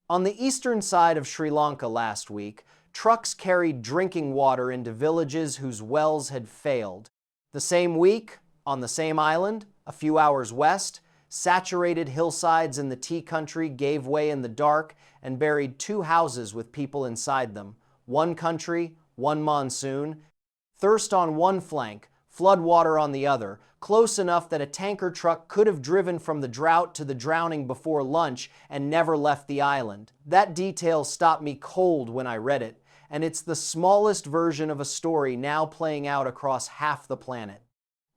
On the eastern side of Sri Lanka last week, trucks carried drinking water into villages whose wells had failed. The same week, on the same island, a few hours west, saturated hillsides in the tea country gave way in the dark and buried 2 houses with people inside them. One country, one monsoon, thirst on one flank, floodwater on the other, close enough that a tanker truck could have driven from the drought to the drowning before lunch and never left the island. That detail stopped me cold when I read it, and it's the smallest version of a story now playing out across half the planet.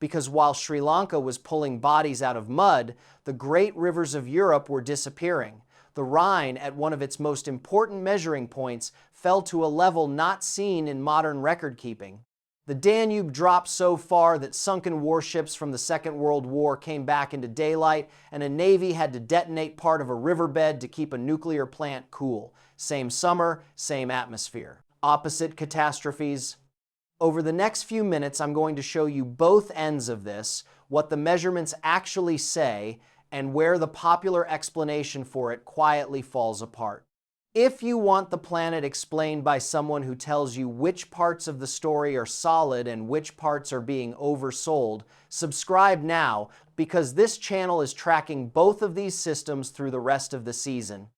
Because while Sri Lanka was pulling bodies out of mud, the great rivers of Europe were disappearing. The Rhine, at one of its most important measuring points, fell to a level not seen in modern record-keeping. The Danube dropped so far that sunken warships from the Second World War came back into daylight, and a navy had to detonate part of a riverbed to keep a nuclear plant cool. Same summer, same atmosphere. Opposite catastrophes. Over the next few minutes, I'm going to show you both ends of this, what the measurements actually say, and where the popular explanation for it quietly falls apart. If you want the planet explained by someone who tells you which parts of the story are solid and which parts are being oversold, subscribe now, because this channel is tracking both of these systems through the rest of the season.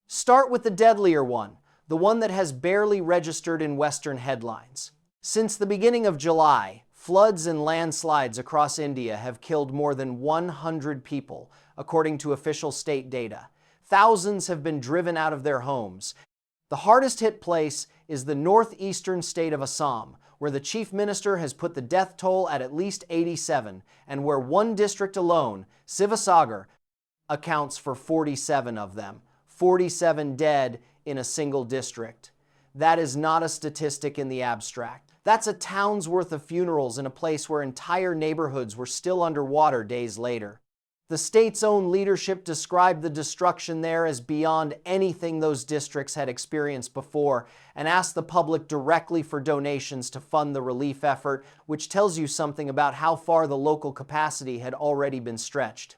Start with the deadlier one, the one that has barely registered in Western headlines. Since the beginning of July, floods and landslides across India have killed more than 100 people, according to official state data. Thousands have been driven out of their homes. The hardest hit place is the northeastern state of Assam, where the chief minister has put the death toll at least 87, and where one district alone, Sivasagar, accounts for 47 of them. 47 dead in a single district. That is not a statistic in the abstract. That's a town's worth of funerals in a place where entire neighborhoods were still underwater days later. The state's own leadership described the destruction there as beyond anything those districts had experienced before and asked the public directly for donations to fund the relief effort, which tells you something about how far the local capacity had already been stretched.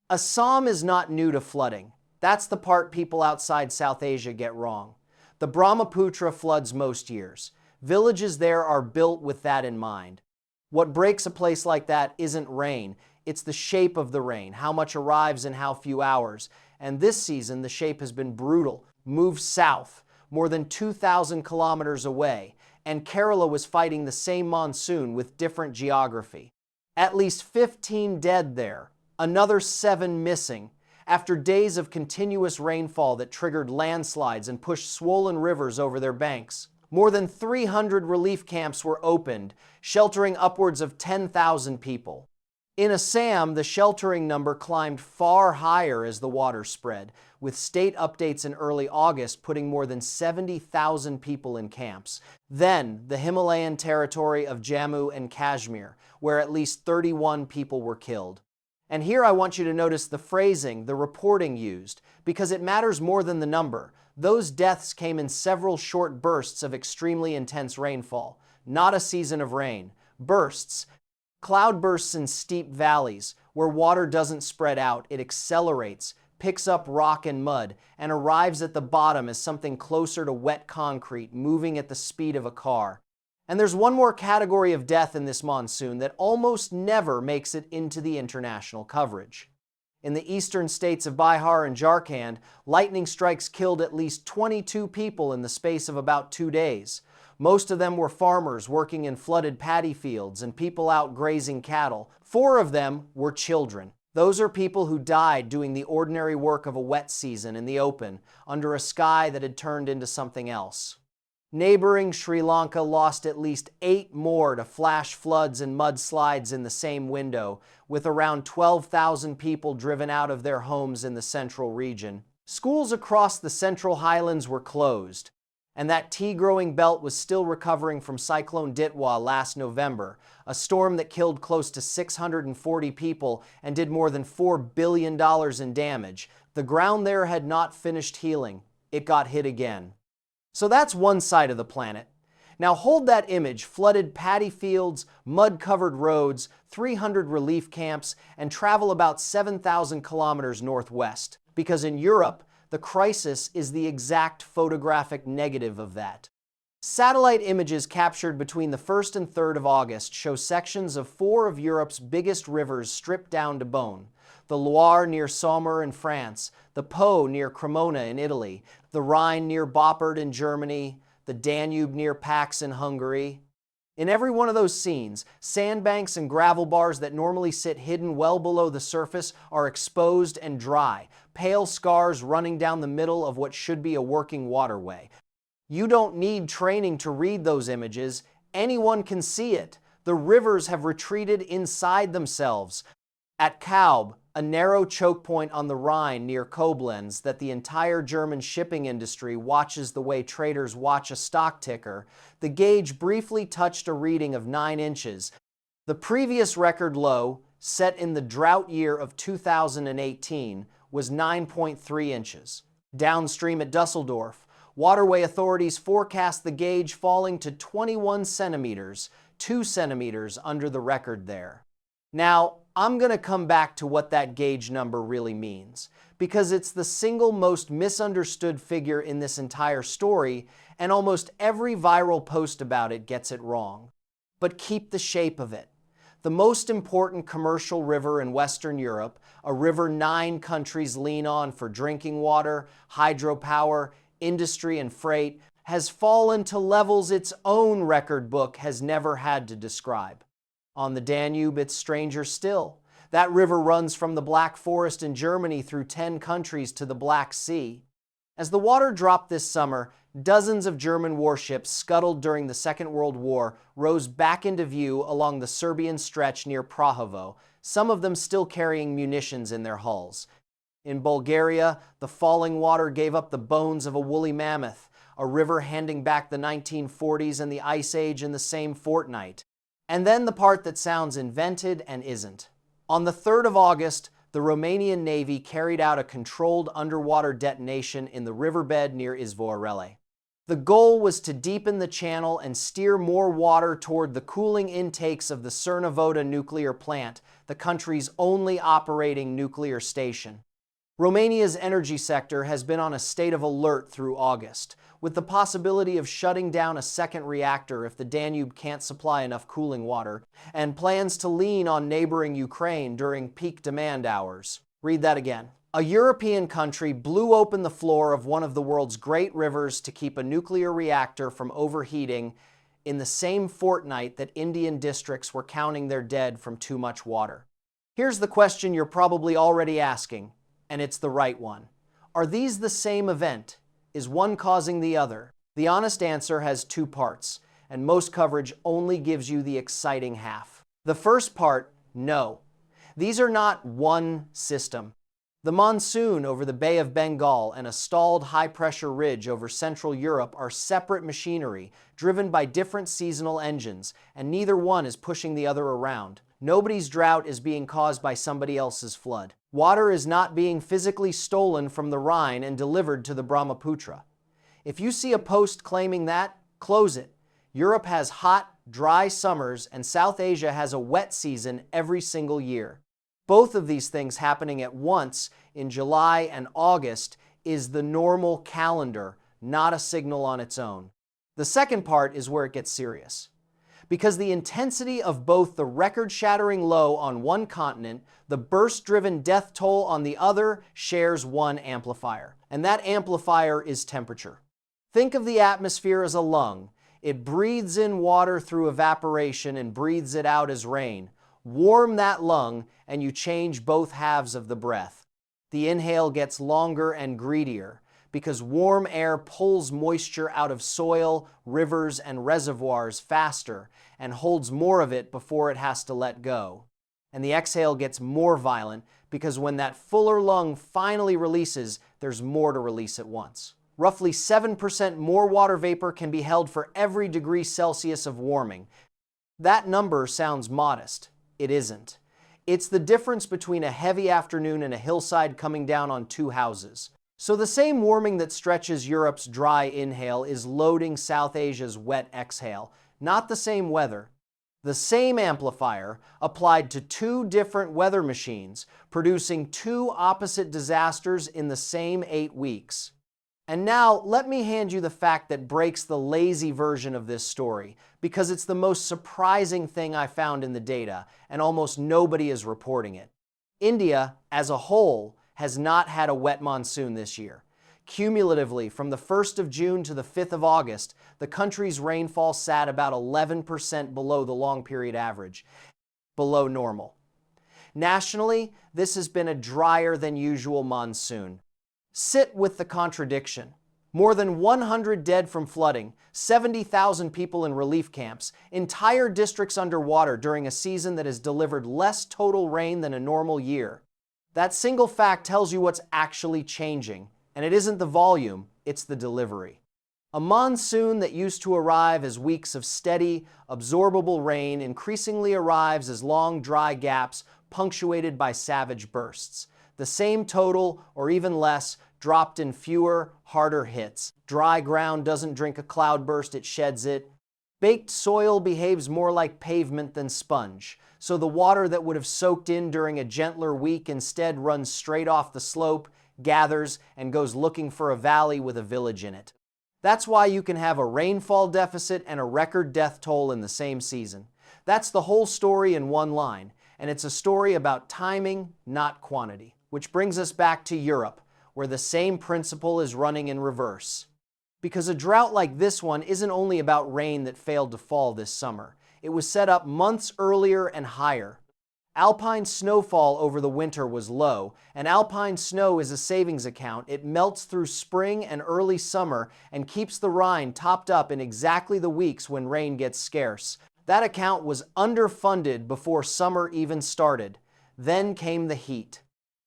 Assam is not new to flooding. That's the part people outside South Asia get wrong. The Brahmaputra floods most years. Villages there are built with that in mind. What breaks a place like that isn't rain. It's the shape of the rain, how much arrives in how few hours. And this season, the shape has been brutal. Moved south, more than 2,000 kilometers away, and Kerala was fighting the same monsoon with different geography. At least 15 dead there, another 7 missing, after days of continuous rainfall that triggered landslides and pushed swollen rivers over their banks. More than 300 relief camps were opened, sheltering upwards of 10,000 people. In Assam, the sheltering number climbed far higher as the water spread, with state updates in early August putting more than 70,000 people in camps. Then, the Himalayan territory of Jammu and Kashmir, where at least 31 people were killed. And here I want you to notice the phrasing, the reporting used, because it matters more than the number. Those deaths came in several short bursts of extremely intense rainfall, not a season of rain. Bursts. Cloudbursts in steep valleys, where water doesn't spread out, it accelerates, picks up rock and mud, and arrives at the bottom as something closer to wet concrete, moving at the speed of a car. And there's one more category of death in this monsoon that almost never makes it into the international coverage. In the eastern states of Bihar and Jharkhand, lightning strikes killed at least 22 people in the space of about 2 days. Most of them were farmers working in flooded paddy fields and people out grazing cattle. 4 of them were children. Those are people who died doing the ordinary work of a wet season in the open, under a sky that had turned into something else. Neighboring Sri Lanka lost at least 8 more to flash floods and mudslides in the same window, with around 12,000 people driven out of their homes in the central region. Schools across the Central Highlands were closed, and that tea-growing belt was still recovering from Cyclone Ditwa last November, a storm that killed close to 640 people and did more than $4 billion in damage. The ground there had not finished healing. It got hit again. So that's one side of the planet. Now hold that image: flooded paddy fields, mud-covered roads, 300 relief camps, and travel about 7,000 kilometers northwest. Because in Europe, The crisis is the exact photographic negative of that. Satellite images captured between the 1st and 3rd of August show sections of 4 of Europe's biggest rivers stripped down to bone. The Loire near Saumur in France, the Po near Cremona in Italy, the Rhine near Boppard in Germany, the Danube near Pax in Hungary. In every one of those scenes, sandbanks and gravel bars that normally sit hidden well below the surface are exposed and dry, pale scars running down the middle of what should be a working waterway. You don't need training to read those images. Anyone can see it. The rivers have retreated inside themselves. At Kaub, a narrow choke point on the Rhine near Koblenz that the entire German shipping industry watches the way traders watch a stock ticker, the gauge briefly touched a reading of 9 inches. The previous record low, set in the drought year of 2018, was 9.3 inches. Downstream at Dusseldorf, waterway authorities forecast the gauge falling to 21 centimeters, 2 centimeters under the record there. Now, I'm going to come back to what that gauge number really means, because it's the single most misunderstood figure in this entire story, and almost every viral post about it gets it wrong. But keep the shape of it. The most important commercial river in Western Europe, a river 9 countries lean on for drinking water, hydropower, industry, and freight, has fallen to levels its own record book has never had to describe. On the Danube, it's stranger still. That river runs from the Black Forest in Germany through 10 countries to the Black Sea. As the water dropped this summer, dozens of German warships scuttled during the Second World War rose back into view along the Serbian stretch near Prahovo, some of them still carrying munitions in their hulls. In Bulgaria, the falling water gave up the bones of a woolly mammoth, a river handing back the 1940s and the Ice Age in the same fortnight. And then the part that sounds invented and isn't. On the 3rd of August, the Romanian Navy carried out a controlled underwater detonation in the riverbed near Izvorele. The goal was to deepen the channel and steer more water toward the cooling intakes of the Cernavodă nuclear plant, the country's only operating nuclear station. Romania's energy sector has been on a state of alert through August, with the possibility of shutting down a second reactor if the Danube can't supply enough cooling water, and plans to lean on neighboring Ukraine during peak demand hours. Read that again. A European country blew open the floor of one of the world's great rivers to keep a nuclear reactor from overheating in the same fortnight that Indian districts were counting their dead from too much water. Here's the question you're probably already asking, and it's the right one. Are these the same event? Is one causing the other? The honest answer has 2 parts, and most coverage only gives you the exciting half. The first part, no. These are not one system. The monsoon over the Bay of Bengal and a stalled high-pressure ridge over Central Europe are separate machinery, driven by different seasonal engines, and neither one is pushing the other around. Nobody's drought is being caused by somebody else's flood. Water is not being physically stolen from the Rhine and delivered to the Brahmaputra. If you see a post claiming that, close it. Europe has hot, dry summers, and South Asia has a wet season every single year. Both of these things happening at once in July and August is the normal calendar, not a signal on its own. The second part is where it gets serious. Because the intensity of both the record-shattering low on one continent, the burst-driven death toll on the other, shares one amplifier. And that amplifier is temperature. Think of the atmosphere as a lung. It breathes in water through evaporation and breathes it out as rain. Warm that lung, and you change both halves of the breath. The inhale gets longer and greedier, because warm air pulls moisture out of soil, rivers, and reservoirs faster and holds more of it before it has to let go. And the exhale gets more violent because when that fuller lung finally releases, there's more to release at once. Roughly 7% more water vapor can be held for every degree Celsius of warming. That number sounds modest. It isn't. It's the difference between a heavy afternoon and a hillside coming down on 2 houses. So the same warming that stretches Europe's dry inhale is loading South Asia's wet exhale, not the same weather. The same amplifier applied to two different weather machines, producing two opposite disasters in the same 8 weeks. And now, let me hand you the fact that breaks the lazy version of this story, because it's the most surprising thing I found in the data, and almost nobody is reporting it. India, as a whole, has not had a wet monsoon this year. Cumulatively, from the 1st of June to the 5th of August, the country's rainfall sat about 11% below the long period average, below normal. Nationally, this has been a drier than usual monsoon. Sit with the contradiction. More than 100 dead from flooding, 70,000 people in relief camps, entire districts underwater during a season that has delivered less total rain than a normal year. That single fact tells you what's actually changing, and it isn't the volume, it's the delivery. A monsoon that used to arrive as weeks of steady, absorbable rain increasingly arrives as long, dry gaps punctuated by savage bursts. The same total, or even less, dropped in fewer, harder hits. Dry ground doesn't drink a cloudburst, it sheds it. Baked soil behaves more like pavement than sponge, so the water that would have soaked in during a gentler week instead runs straight off the slope, gathers, and goes looking for a valley with a village in it. That's why you can have a rainfall deficit and a record death toll in the same season. That's the whole story in one line, and it's a story about timing, not quantity. Which brings us back to Europe, where the same principle is running in reverse. Because a drought like this one isn't only about rain that failed to fall this summer. It was set up months earlier and higher. Alpine snowfall over the winter was low, and alpine snow is a savings account. It melts through spring and early summer and keeps the Rhine topped up in exactly the weeks when rain gets scarce. That account was underfunded before summer even started. Then came the heat.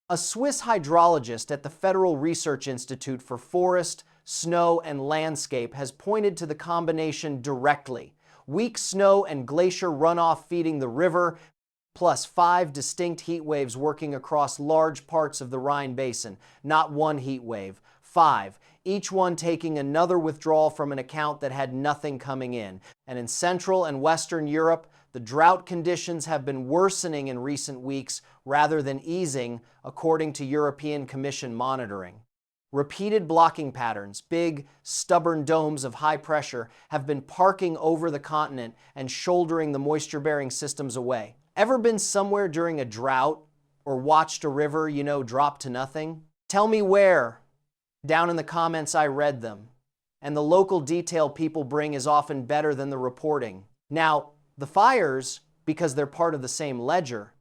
A Swiss hydrologist at the Federal Research Institute for Forest, Snow, and Landscape has pointed to the combination directly. Weak snow and glacier runoff feeding the river, plus 5 distinct heat waves working across large parts of the Rhine basin. Not one heat wave, 5, each one taking another withdrawal from an account that had nothing coming in. And in Central and Western Europe, the drought conditions have been worsening in recent weeks rather than easing, according to European Commission monitoring. Repeated blocking patterns, big, stubborn domes of high pressure, have been parking over the continent and shouldering the moisture-bearing systems away. Ever been somewhere during a drought or watched a river, drop to nothing? Tell me where. Down in the comments, I read them. And the local detail people bring is often better than the reporting. Now, the fires, because they're part of the same ledger,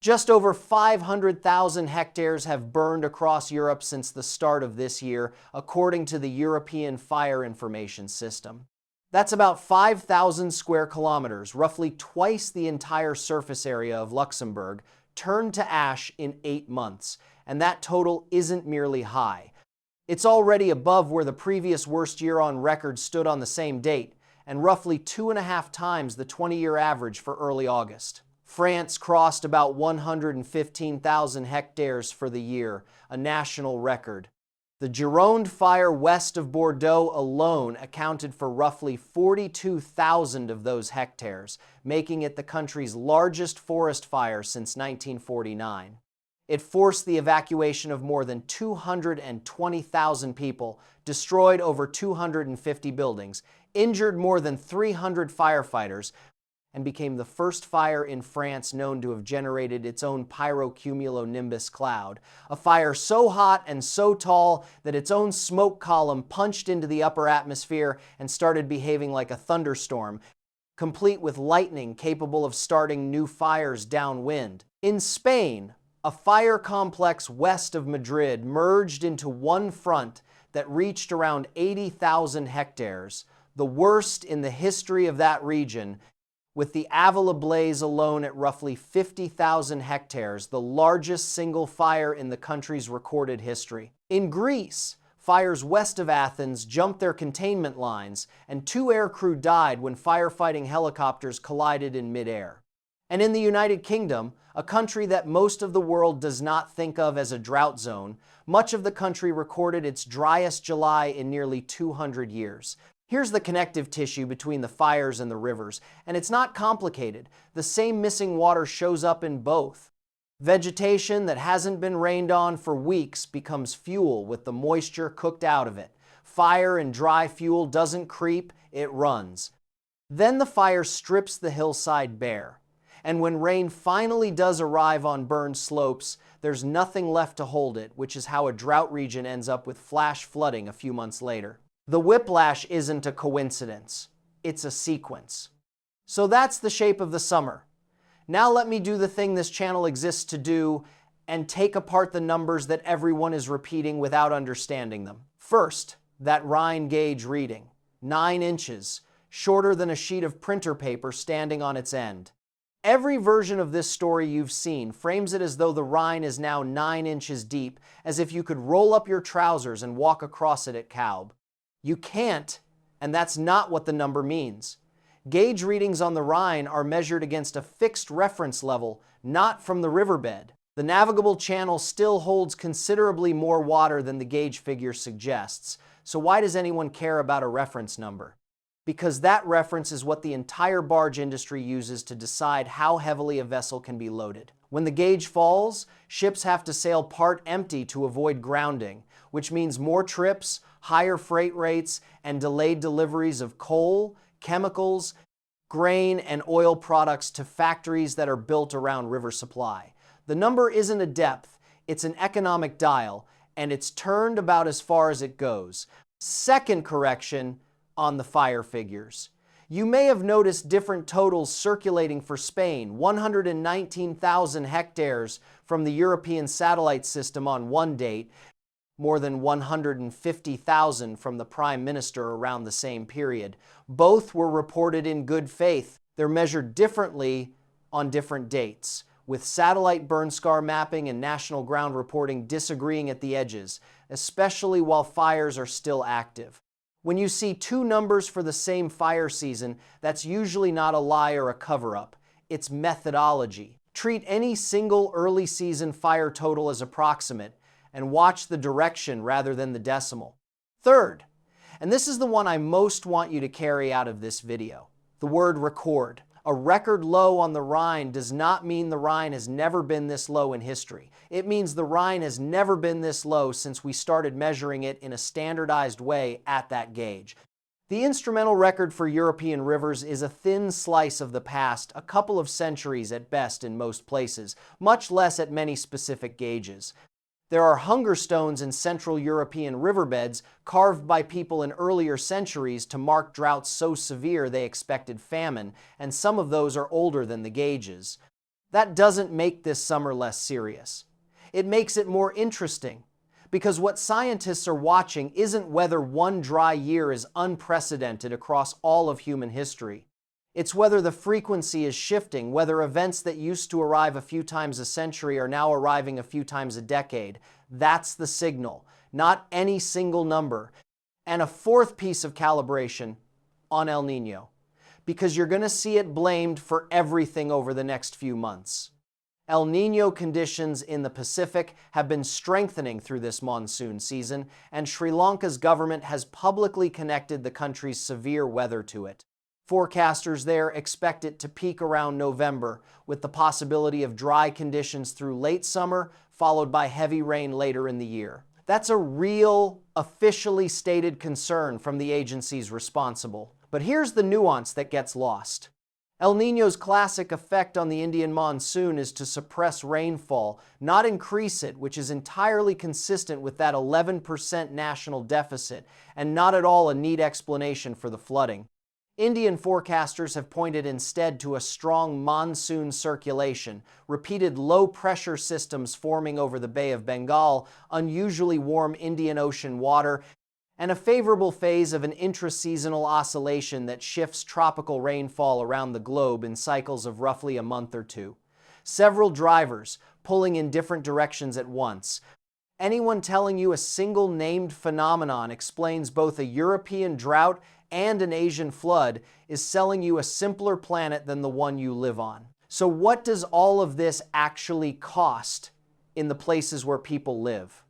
just over 500,000 hectares have burned across Europe since the start of this year, according to the European Fire Information System. That's about 5,000 square kilometers, roughly twice the entire surface area of Luxembourg, turned to ash in 8 months. And that total isn't merely high. It's already above where the previous worst year on record stood on the same date, and roughly 2.5 times the 20-year average for early August. France crossed about 115,000 hectares for the year, a national record. The Gironde fire west of Bordeaux alone accounted for roughly 42,000 of those hectares, making it the country's largest forest fire since 1949. It forced the evacuation of more than 220,000 people, destroyed over 250 buildings, injured more than 300 firefighters, and became the first fire in France known to have generated its own pyrocumulonimbus cloud, a fire so hot and so tall that its own smoke column punched into the upper atmosphere and started behaving like a thunderstorm, complete with lightning capable of starting new fires downwind. In Spain, a fire complex west of Madrid merged into one front that reached around 80,000 hectares, the worst in the history of that region, with the Avila blaze alone at roughly 50,000 hectares, the largest single fire in the country's recorded history. In Greece, fires west of Athens jumped their containment lines, and 2 aircrew died when firefighting helicopters collided in midair. And in the United Kingdom, a country that most of the world does not think of as a drought zone, much of the country recorded its driest July in nearly 200 years. Here's the connective tissue between the fires and the rivers, and it's not complicated. The same missing water shows up in both. Vegetation that hasn't been rained on for weeks becomes fuel with the moisture cooked out of it. Fire and dry fuel doesn't creep, it runs. Then the fire strips the hillside bare. And when rain finally does arrive on burned slopes, there's nothing left to hold it, which is how a drought region ends up with flash flooding a few months later. The whiplash isn't a coincidence, it's a sequence. So that's the shape of the summer. Now let me do the thing this channel exists to do and take apart the numbers that everyone is repeating without understanding them. First, that Rhine gauge reading, 9 inches, shorter than a sheet of printer paper standing on its end. Every version of this story you've seen frames it as though the Rhine is now 9 inches deep, as if you could roll up your trousers and walk across it at Kaub. You can't, and that's not what the number means. Gauge readings on the Rhine are measured against a fixed reference level, not from the riverbed. The navigable channel still holds considerably more water than the gauge figure suggests, so why does anyone care about a reference number? Because that reference is what the entire barge industry uses to decide how heavily a vessel can be loaded. When the gauge falls, ships have to sail part empty to avoid grounding, which means more trips, higher freight rates, and delayed deliveries of coal, chemicals, grain, and oil products to factories that are built around river supply. The number isn't a depth, it's an economic dial, and it's turned about as far as it goes. Second correction on the fire figures. You may have noticed different totals circulating for Spain, 119,000 hectares from the European satellite system on one date, more than 150,000 from the Prime Minister around the same period. Both were reported in good faith. They're measured differently on different dates, with satellite burn scar mapping and national ground reporting disagreeing at the edges, especially while fires are still active. When you see two numbers for the same fire season, that's usually not a lie or a cover-up. It's methodology. Treat any single early season fire total as approximate, and watch the direction rather than the decimal. Third, and this is the one I most want you to carry out of this video, the word record. A record low on the Rhine does not mean the Rhine has never been this low in history. It means the Rhine has never been this low since we started measuring it in a standardized way at that gauge. The instrumental record for European rivers is a thin slice of the past, a couple of centuries at best in most places, much less at many specific gauges. There are hunger stones in Central European riverbeds carved by people in earlier centuries to mark droughts so severe they expected famine, and some of those are older than the gauges. That doesn't make this summer less serious. It makes it more interesting, because what scientists are watching isn't whether one dry year is unprecedented across all of human history. It's whether the frequency is shifting, whether events that used to arrive a few times a century are now arriving a few times a decade. That's the signal, not any single number. And a fourth piece of calibration on El Niño, because you're going to see it blamed for everything over the next few months. El Niño conditions in the Pacific have been strengthening through this monsoon season, and Sri Lanka's government has publicly connected the country's severe weather to it. Forecasters there expect it to peak around November, with the possibility of dry conditions through late summer, followed by heavy rain later in the year. That's a real, officially stated concern from the agencies responsible. But here's the nuance that gets lost. El Niño's classic effect on the Indian monsoon is to suppress rainfall, not increase it, which is entirely consistent with that 11% national deficit, and not at all a neat explanation for the flooding. Indian forecasters have pointed instead to a strong monsoon circulation, repeated low-pressure systems forming over the Bay of Bengal, unusually warm Indian Ocean water, and a favorable phase of an intraseasonal oscillation that shifts tropical rainfall around the globe in cycles of roughly a month or two. Several drivers pulling in different directions at once. Anyone telling you a single named phenomenon explains both a European drought and an Asian flood is selling you a simpler planet than the one you live on. So what does all of this actually cost in the places where people live?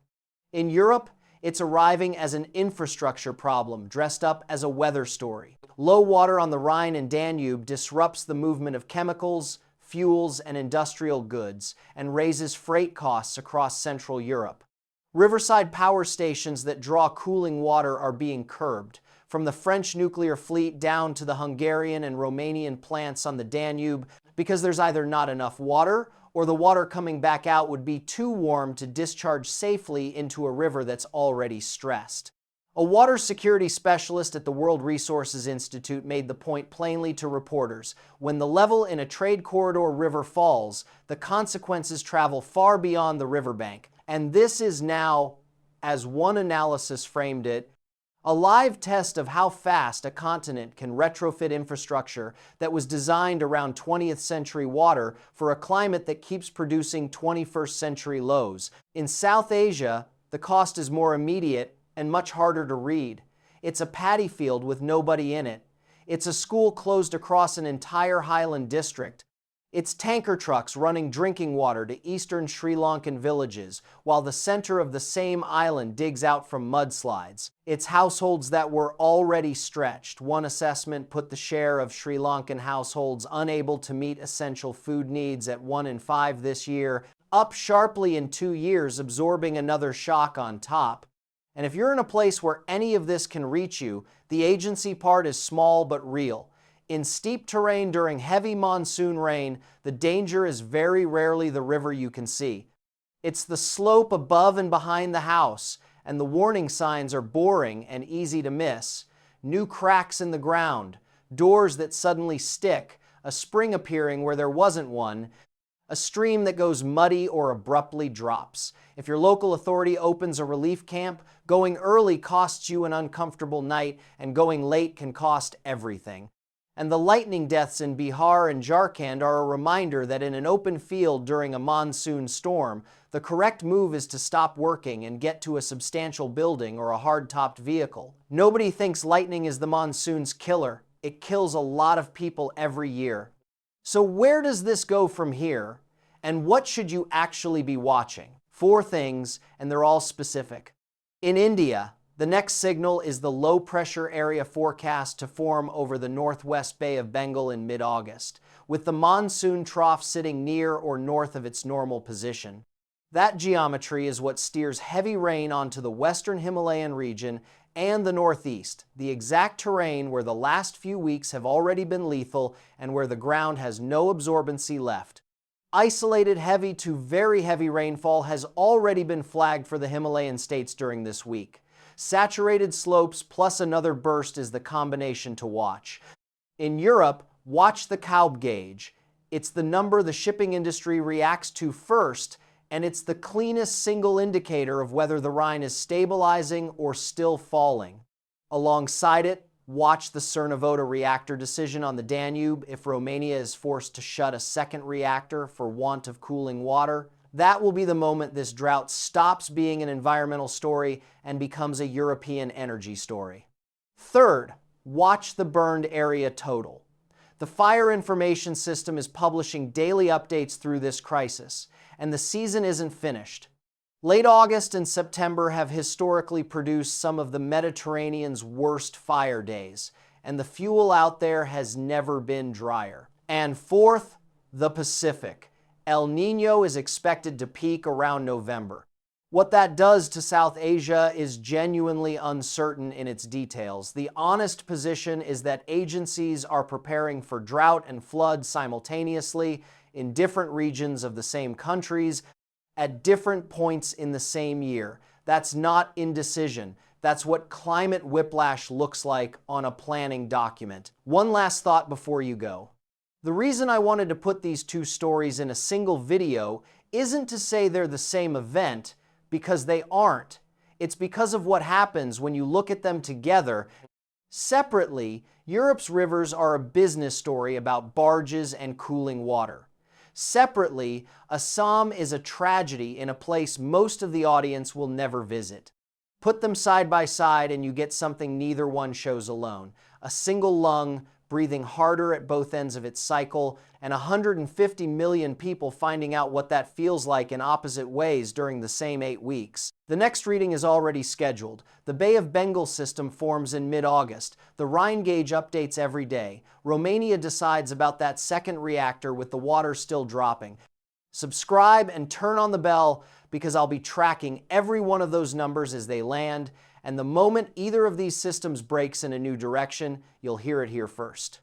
In Europe, It's arriving as an infrastructure problem dressed up as a weather story. Low water on the Rhine and Danube disrupts the movement of chemicals, fuels, and industrial goods, and raises freight costs across Central Europe. Riverside power stations that draw cooling water are being curbed, from the French nuclear fleet down to the Hungarian and Romanian plants on the Danube, because there's either not enough water or the water coming back out would be too warm to discharge safely into a river that's already stressed. A water security specialist at the World Resources Institute made the point plainly to reporters. When the level in a trade corridor river falls, the consequences travel far beyond the riverbank. And this is now, as one analysis framed it, a live test of how fast a continent can retrofit infrastructure that was designed around 20th century water for a climate that keeps producing 21st century lows. In South Asia, the cost is more immediate and much harder to read. It's a paddy field with nobody in it. It's a school closed across an entire highland district. It's tanker trucks running drinking water to eastern Sri Lankan villages, while the center of the same island digs out from mudslides. It's households that were already stretched. One assessment put the share of Sri Lankan households unable to meet essential food needs at 1 in 5 this year, up sharply in 2 years, absorbing another shock on top. And if you're in a place where any of this can reach you, the agency part is small but real. In steep terrain during heavy monsoon rain, the danger is very rarely the river you can see. It's the slope above and behind the house, and the warning signs are boring and easy to miss. New cracks in the ground, doors that suddenly stick, a spring appearing where there wasn't one, a stream that goes muddy or abruptly drops. If your local authority opens a relief camp, going early costs you an uncomfortable night, and going late can cost everything. And the lightning deaths in Bihar and Jharkhand are a reminder that in an open field during a monsoon storm, the correct move is to stop working and get to a substantial building or a hard-topped vehicle. Nobody thinks lightning is the monsoon's killer. It kills a lot of people every year. So where does this go from here? And what should you actually be watching? 4 things, and they're all specific. In India, the next signal is the low-pressure area forecast to form over the northwest Bay of Bengal in mid-August, with the monsoon trough sitting near or north of its normal position. That geometry is what steers heavy rain onto the western Himalayan region and the northeast, the exact terrain where the last few weeks have already been lethal and where the ground has no absorbency left. Isolated heavy to very heavy rainfall has already been flagged for the Himalayan states during this week. Saturated slopes plus another burst is the combination to watch. In Europe, watch the Kaub gauge. It's the number the shipping industry reacts to first, and it's the cleanest single indicator of whether the Rhine is stabilizing or still falling. Alongside it, watch the Cernavodă reactor decision on the Danube if Romania is forced to shut a second reactor for want of cooling water. That will be the moment this drought stops being an environmental story and becomes a European energy story. Third, watch the burned area total. The Fire Information System is publishing daily updates through this crisis, and the season isn't finished. Late August and September have historically produced some of the Mediterranean's worst fire days, and the fuel out there has never been drier. And fourth, the Pacific. El Niño is expected to peak around November. What that does to South Asia is genuinely uncertain in its details. The honest position is that agencies are preparing for drought and flood simultaneously in different regions of the same countries at different points in the same year. That's not indecision. That's what climate whiplash looks like on a planning document. One last thought before you go. The reason I wanted to put these 2 stories in a single video isn't to say they're the same event, because they aren't. It's because of what happens when you look at them together. Separately, Europe's rivers are a business story about barges and cooling water. Separately, Assam is a tragedy in a place most of the audience will never visit. Put them side by side and you get something neither one shows alone. A single lung breathing harder at both ends of its cycle, and 150 million people finding out what that feels like in opposite ways during the same 8 weeks. The next reading is already scheduled. The Bay of Bengal system forms in mid-August. The Rhine gauge updates every day. Romania decides about that second reactor with the water still dropping. Subscribe and turn on the bell because I'll be tracking every one of those numbers as they land, and the moment either of these systems breaks in a new direction, you'll hear it here first.